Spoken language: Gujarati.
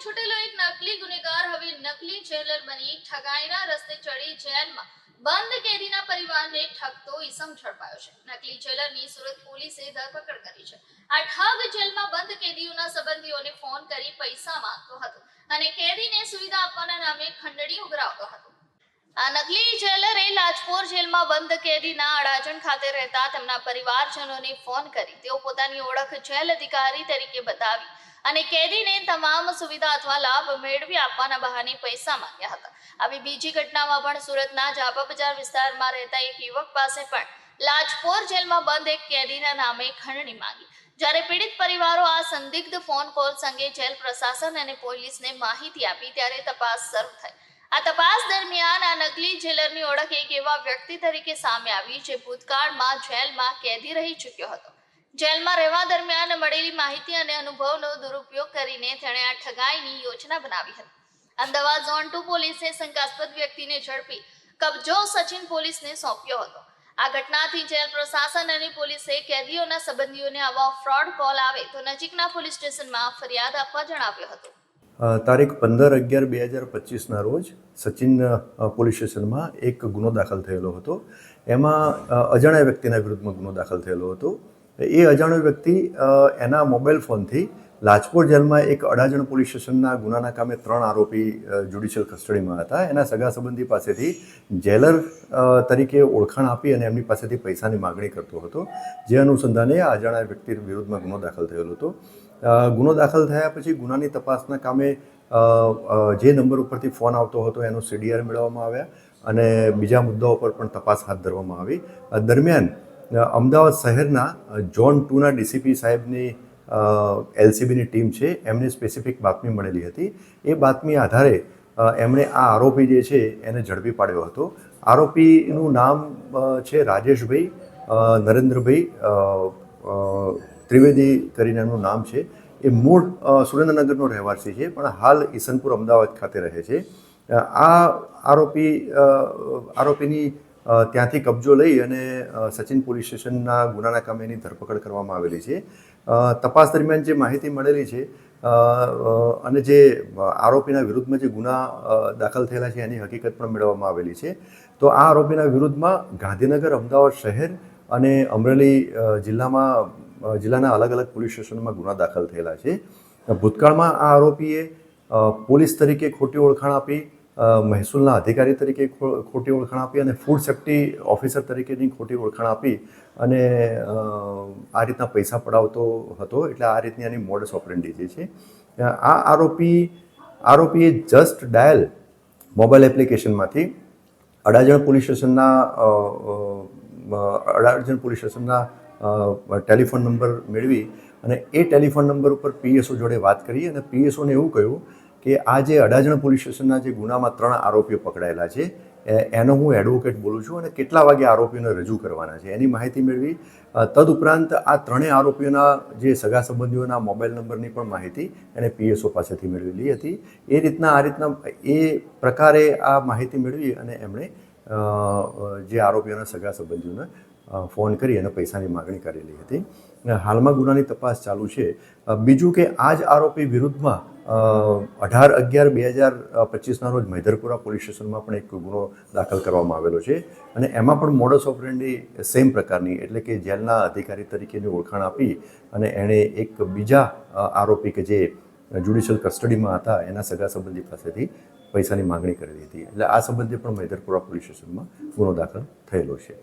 છૂટેલો એક નકલી ગુનેગાર હવે નકલી જેલર બની ઠગાઈના રસ્તે ચડી જેલમાં બંધ કેદીના પરિવારને ઠગતો ઈસમ ઝડપાયો છે. નકલી જેલરની સુરત પોલીસે ધરપકડ કરી છે. આ ઠગ જેલમાં બંધ કેદીઓના સંબંધીઓને ફોન કરી પૈસા માંગતો હતો અને કેદીને સુવિધા આપવાના નામે ખંડણી ઉઘરાવતો હતો. આ નકલી જેલરે લાજપોર જેલમાં બંધ કેદીના અડાજણ ખાતે રહેતા તેમના પરિવારજનોને ફોન કરી તેઓ પોતાની ઓળખ જેલ અધિકારી તરીકે બતાવી અને કેદીને તમામ સુવિધા અથવા લાભ મેળવી આપવાના બહાને પૈસા માંગ્યા હતા. આવી બીજી ઘટનામાં પણ સુરતના જાપા બજાર વિસ્તારમાં રહેતા એક યુવક પાસે પણ લાજપોર જેલમાં બંધ એક કેદીના નામે ખંડણી માંગી. જ્યારે પીડિત પરિવારો આ સંદિગ્ધ ફોન કોલ્સ અંગે જેલ પ્રશાસન અને પોલીસને માહિતી આપી ત્યારે તપાસ શરૂ થઈ. આ તપાસ દરમિયાન આ નકલી જેલરની ઓળખ એક એવા વ્યક્તિ તરીકે સામે આવી જે ભૂતકાળમાં જેલમાં કેદી રહી ચૂક્યો હતો. જેલમાં રહેવા દરમિયાન મળેલી માહિતી અને અનુભવનો દુરુપયોગ કરીને તેણે આ ઠગાઈની યોજના બનાવી હતી. અમદાવાદ ઝોન 2 પોલીસે શંકાસ્પદ વ્યક્તિને ઝડપી કબજો સચિન પોલીસને સોંપ્યો હતો. આ ઘટનાથી જેલ પ્રશાસન અને પોલીસે કેદીઓના સંબંધીઓને આવા ફ્રોડ કોલ આવે તો નજીકના પોલીસ સ્ટેશનમાં ફરિયાદ આપવા જણાવ્યો હતો. તારીખ 15/11/2025ના રોજ સચિન પોલીસ સ્ટેશનમાં એક ગુનો દાખલ થયેલો હતો. એમાં અજાણ્યા વ્યક્તિના વિરુદ્ધમાં ગુનો દાખલ થયેલો હતો. એ અજાણ્યો વ્યક્તિ એના મોબાઈલ ફોનથી લાજપોર જેલમાં એક અડાજણ પોલીસ સ્ટેશનના ગુનાના કામે 3 આરોપી જ્યુડિશિયલ કસ્ટડીમાં હતા. એના સગા સંબંધી પાસેથી જેલર તરીકે ઓળખાણ આપી અને એમની પાસેથી પૈસાની માગણી કરતો હતો. જે અનુસંધાને આ અજાણ્યા વ્યક્તિ વિરુદ્ધમાં ગુનો દાખલ થયેલો હતો. ગુનો દાખલ થયા પછી ગુનાની તપાસના કામે જે નંબર ઉપરથી ફોન આવતો હતો એનો CDR મેળવવામાં આવ્યા અને બીજા મુદ્દાઓ પર પણ તપાસ હાથ ધરવામાં આવી. દરમિયાન અમદાવાદ શહેરના ઝોન 2ના DCP સાહેબની LCBની ટીમ છે એમને સ્પેસિફિક બાતમી મળેલી હતી. એ બાતમી આધારે એમણે આ આરોપી જે છે એને ઝડપી પાડ્યો હતો. આરોપીનું નામ છે રાજેશભાઈ નરેન્દ્રભાઈ ત્રિવેદી કરીને એનું નામ છે. એ મૂળ સુરેન્દ્રનગરનો રહેવાસી છે પણ હાલ ઈસનપુર અમદાવાદ ખાતે રહે છે. આ આરોપીની ત્યાંથી કબજો લઈ અને સચિન પોલીસ સ્ટેશનના ગુનાના કામે એની ધરપકડ કરવામાં આવેલી છે. તપાસ દરમિયાન જે માહિતી મળેલી છે અને જે આરોપીના વિરુદ્ધમાં જે ગુના દાખલ થયેલા છે એની હકીકત પણ મેળવવામાં આવેલી છે. તો આ આરોપીના વિરુદ્ધમાં ગાંધીનગર, અમદાવાદ શહેર અને અમરેલી જિલ્લાના અલગ અલગ પોલીસ સ્ટેશનોમાં ગુના દાખલ થયેલા છે. ભૂતકાળમાં આ આરોપીએ પોલીસ તરીકે ખોટી ઓળખાણ આપી, મહેસૂલના અધિકારી તરીકે ખોટી ઓળખાણ આપી અને ફૂડ સેફ્ટી ઓફિસર તરીકેની ખોટી ઓળખાણ આપી અને આ રીતના પૈસા પડાવતો હતો. એટલે આ રીતની આની મોડસ ઓપરેન્ડી જે છે. આ આરોપીએ જસ્ટ ડાયલ મોબાઈલ એપ્લિકેશનમાંથી અડાજણ પોલીસ સ્ટેશનના ટેલિફોન નંબર મેળવી અને એ ટેલિફોન નંબર ઉપર PSO જોડે વાત કરી અને PSOને એવું કહ્યું કે આ જે અડાજણ પોલીસ સ્ટેશનના જે ગુનામાં 3 આરોપીઓ પકડાયેલા છે એનો હું એડવોકેટ બોલું છું અને કેટલા વાગે આરોપીઓને રજૂ કરવાના છે એની માહિતી મેળવી. તદુપરાંત આ 3 આરોપીઓના જે સગા સંબંધીઓના મોબાઈલ નંબરની પણ માહિતી એણે PSO પાસેથી મેળવેલી હતી. એ પ્રકારે આ માહિતી મેળવી અને એમણે જે આરોપીઓના સગા સંબંધીઓને ફોન કરી અને પૈસાની માગણી કરેલી હતી. હાલમાં ગુનાની તપાસ ચાલુ છે. બીજું કે આ જ આરોપી વિરુદ્ધમાં 18/11/2025ના રોજ મૈધરપુરા પોલીસ સ્ટેશનમાં પણ એક ગુનો દાખલ કરવામાં આવેલો છે અને એમાં પણ મોડસ ઓપરેન્ડી સેમ પ્રકારની, એટલે કે જેલના અધિકારી તરીકેની ઓળખાણ આપી અને એણે એક બીજા આરોપી કે જે જ્યુડિશિયલ કસ્ટડીમાં હતા એના સગા સંબંધી પાસેથી પૈસાની માગણી કરેલી હતી. એટલે આ સંબંધે પણ મૈધરપુરા પોલીસ સ્ટેશનમાં ગુનો દાખલ થયેલો છે.